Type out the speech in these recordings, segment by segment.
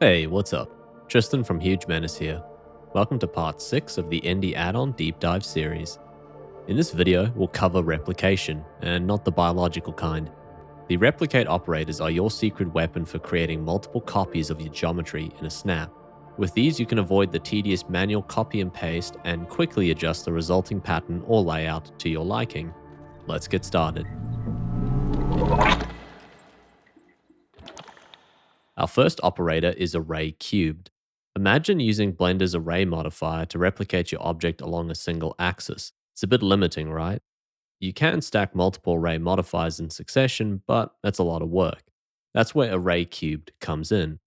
Hey, what's up? Tristan from Huge Menace here. Welcome to part 6 of the ND add-on deep dive series. In this video, we'll cover replication, and not the biological kind. The replicate operators are your secret weapon for creating multiple copies of your geometry in a snap. With these, you can avoid the tedious manual copy and paste and quickly adjust the resulting pattern or layout to your liking. Let's get started. Our first operator is array cubed. Imagine using Blender's array modifier to replicate your object along a single axis. It's a bit limiting, right? You can stack multiple array modifiers in succession, but that's a lot of work. That's where array cubed comes in.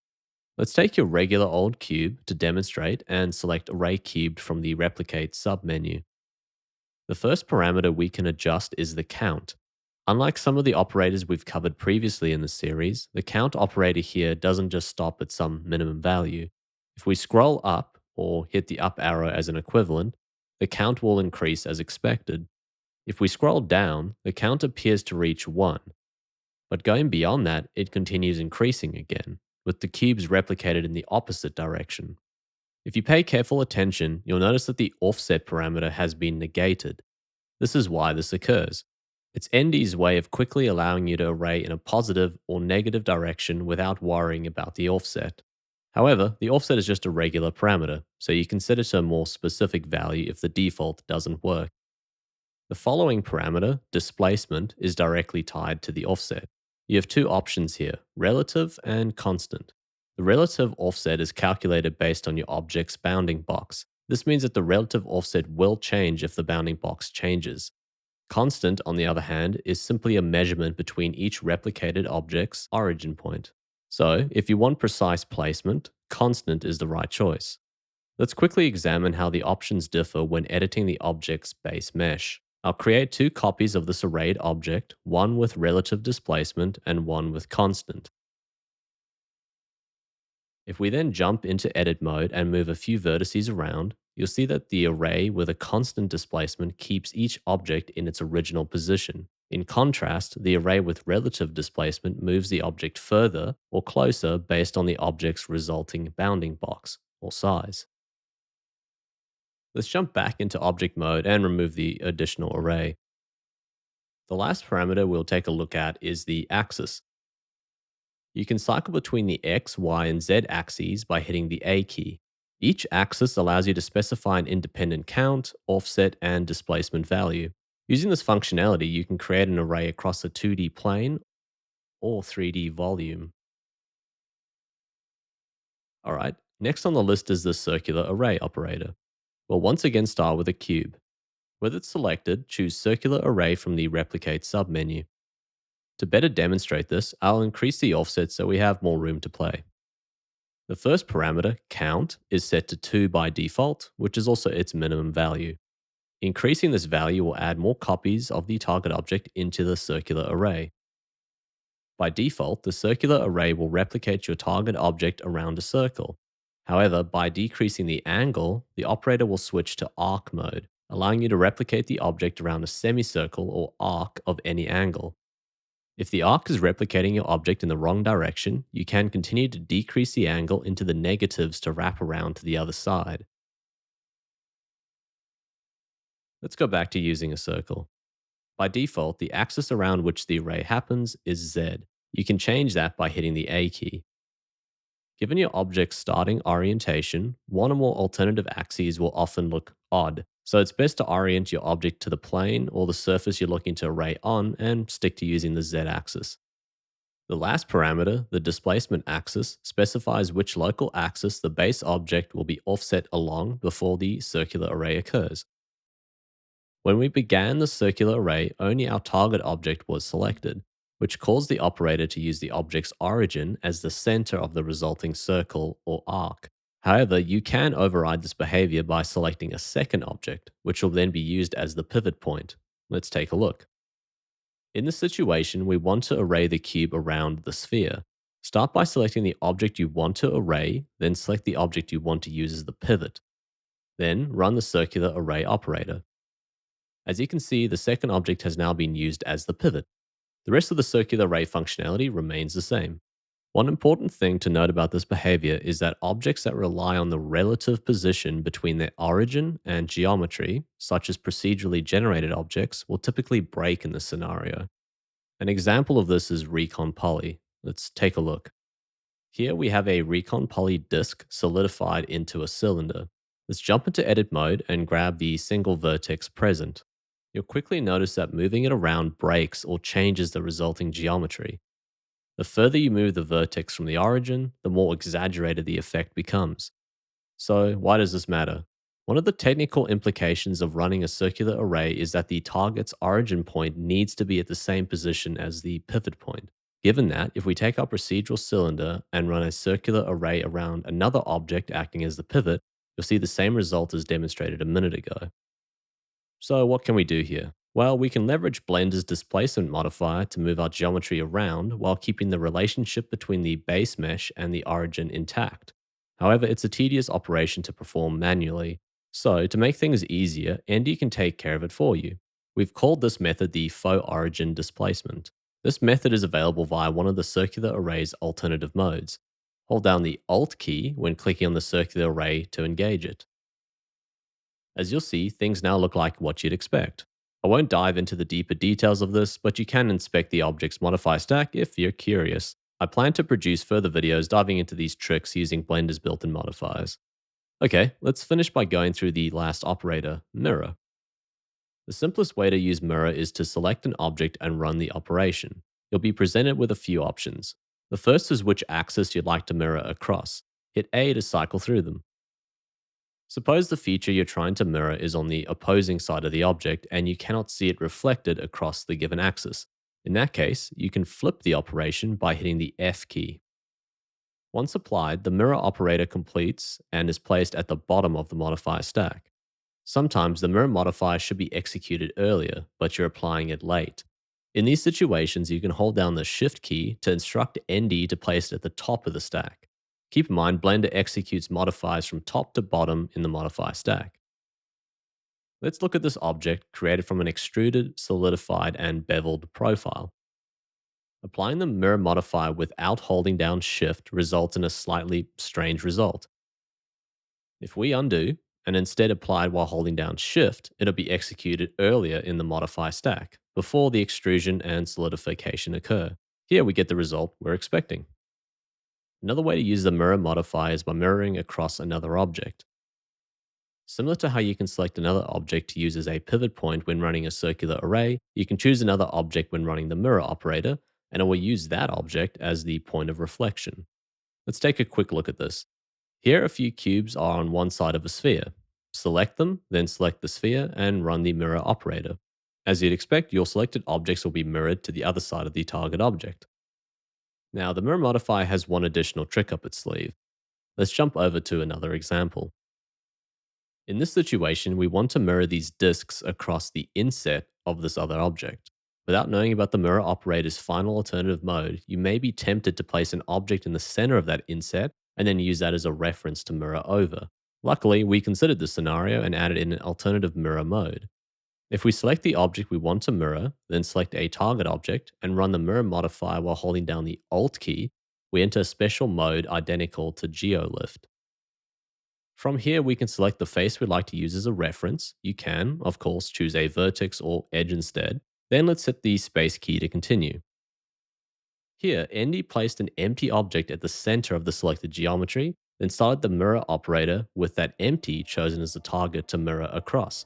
Let's take your regular old cube to demonstrate and select array cubed from the replicate submenu. The first parameter we can adjust is the count. Unlike some of the operators we've covered previously in the series, the count operator here doesn't just stop at some minimum value. If we scroll up or hit the up arrow as an equivalent, the count will increase as expected. If we scroll down, the count appears to reach 1. But going beyond that, it continues increasing again, with the cubes replicated in the opposite direction. If you pay careful attention, you'll notice that the offset parameter has been negated. This is why this occurs. It's ND's way of quickly allowing you to array in a positive or negative direction without worrying about the offset. However, the offset is just a regular parameter, so you can set it to a more specific value if the default doesn't work. The following parameter, displacement, is directly tied to the offset. You have two options here, relative and constant. The relative offset is calculated based on your object's bounding box. This means that the relative offset will change if the bounding box changes. Constant, on the other hand, is simply a measurement between each replicated object's origin point. So, if you want precise placement, constant is the right choice. Let's quickly examine how the options differ when editing the object's base mesh. I'll create two copies of this arrayed object, one with relative displacement and one with constant. If we then jump into edit mode and move a few vertices around, you'll see that the array with a constant displacement keeps each object in its original position. In contrast, the array with relative displacement moves the object further or closer based on the object's resulting bounding box, or size. Let's jump back into object mode and remove the additional array. The last parameter we'll take a look at is the axis. You can cycle between the X, Y, and Z axes by hitting the A key. Each axis allows you to specify an independent count, offset, and displacement value. Using this functionality, you can create an array across a 2D plane or 3D volume. Alright, next on the list is the circular array operator. We'll once again start with a cube. With it selected, choose circular array from the replicate submenu. To better demonstrate this, I'll increase the offset so we have more room to play. The first parameter, count, is set to 2 by default, which is also its minimum value. Increasing this value will add more copies of the target object into the circular array. By default, the circular array will replicate your target object around a circle. However, by decreasing the angle, the operator will switch to arc mode, allowing you to replicate the object around a semicircle or arc of any angle. If the arc is replicating your object in the wrong direction, you can continue to decrease the angle into the negatives to wrap around to the other side. Let's go back to using a circle. By default, the axis around which the array happens is Z. You can change that by hitting the A key. Given your object's starting orientation, one or more alternative axes will often look odd, so it's best to orient your object to the plane or the surface you're looking to array on and stick to using the Z axis. The last parameter, the displacement axis, specifies which local axis the base object will be offset along before the circular array occurs. When we began the circular array, only our target object was selected, which caused the operator to use the object's origin as the center of the resulting circle or arc. However, you can override this behavior by selecting a second object, which will then be used as the pivot point. Let's take a look. In this situation, we want to array the cube around the sphere. Start by selecting the object you want to array, then select the object you want to use as the pivot. Then run the circular array operator. As you can see, the second object has now been used as the pivot. The rest of the circular array functionality remains the same. One important thing to note about this behavior is that objects that rely on the relative position between their origin and geometry, such as procedurally generated objects, will typically break in this scenario. An example of this is Recon Poly. Let's take a look. Here we have a Recon Poly disk solidified into a cylinder. Let's jump into edit mode and grab the single vertex present. You'll quickly notice that moving it around breaks or changes the resulting geometry. The further you move the vertex from the origin, the more exaggerated the effect becomes. So, why does this matter? One of the technical implications of running a circular array is that the target's origin point needs to be at the same position as the pivot point. Given that, if we take our procedural cylinder and run a circular array around another object acting as the pivot, you'll see the same result as demonstrated a minute ago. So, what can we do here? Well, we can leverage Blender's displacement modifier to move our geometry around while keeping the relationship between the base mesh and the origin intact. However, it's a tedious operation to perform manually. So, to make things easier, Andy can take care of it for you. We've called this method the faux origin displacement. This method is available via one of the circular array's alternative modes. Hold down the Alt key when clicking on the circular array to engage it. As you'll see, things now look like what you'd expect. I won't dive into the deeper details of this, but you can inspect the object's modify stack if you're curious. I plan to produce further videos diving into these tricks using Blender's built-in modifiers. Okay, let's finish by going through the last operator, mirror. The simplest way to use mirror is to select an object and run the operation. You'll be presented with a few options. The first is which axis you'd like to mirror across. Hit A to cycle through them. Suppose the feature you're trying to mirror is on the opposing side of the object and you cannot see it reflected across the given axis. In that case, you can flip the operation by hitting the F key. Once applied, the mirror operator completes and is placed at the bottom of the modifier stack. Sometimes the mirror modifier should be executed earlier, but you're applying it late. In these situations, you can hold down the Shift key to instruct ND to place it at the top of the stack. Keep in mind, Blender executes modifiers from top to bottom in the modifier stack. Let's look at this object created from an extruded, solidified, and beveled profile. Applying the mirror modifier without holding down Shift results in a slightly strange result. If we undo, and instead apply it while holding down Shift, it'll be executed earlier in the modifier stack, before the extrusion and solidification occur. Here we get the result we're expecting. Another way to use the mirror modifier is by mirroring across another object. Similar to how you can select another object to use as a pivot point when running a circular array, you can choose another object when running the mirror operator, and it will use that object as the point of reflection. Let's take a quick look at this. Here, a few cubes are on one side of a sphere. Select them, then select the sphere and run the mirror operator. As you'd expect, your selected objects will be mirrored to the other side of the target object. Now, the mirror modifier has one additional trick up its sleeve. Let's jump over to another example. In this situation, we want to mirror these disks across the inset of this other object. Without knowing about the mirror operator's final alternative mode, you may be tempted to place an object in the center of that inset and then use that as a reference to mirror over. Luckily, we considered this scenario and added in an alternative mirror mode. If we select the object we want to mirror, then select a target object and run the mirror modifier while holding down the Alt key, we enter a special mode identical to GeoLift. From here, we can select the face we'd like to use as a reference. You can, of course, choose a vertex or edge instead. Then let's hit the space key to continue. Here, Andy placed an empty object at the center of the selected geometry, then started the mirror operator with that empty chosen as the target to mirror across.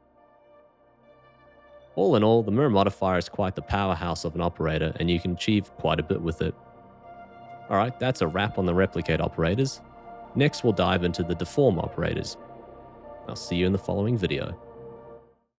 All in all, the mirror modifier is quite the powerhouse of an operator, and you can achieve quite a bit with it. Alright, that's a wrap on the replicate operators. Next, we'll dive into the deform operators. I'll see you in the following video.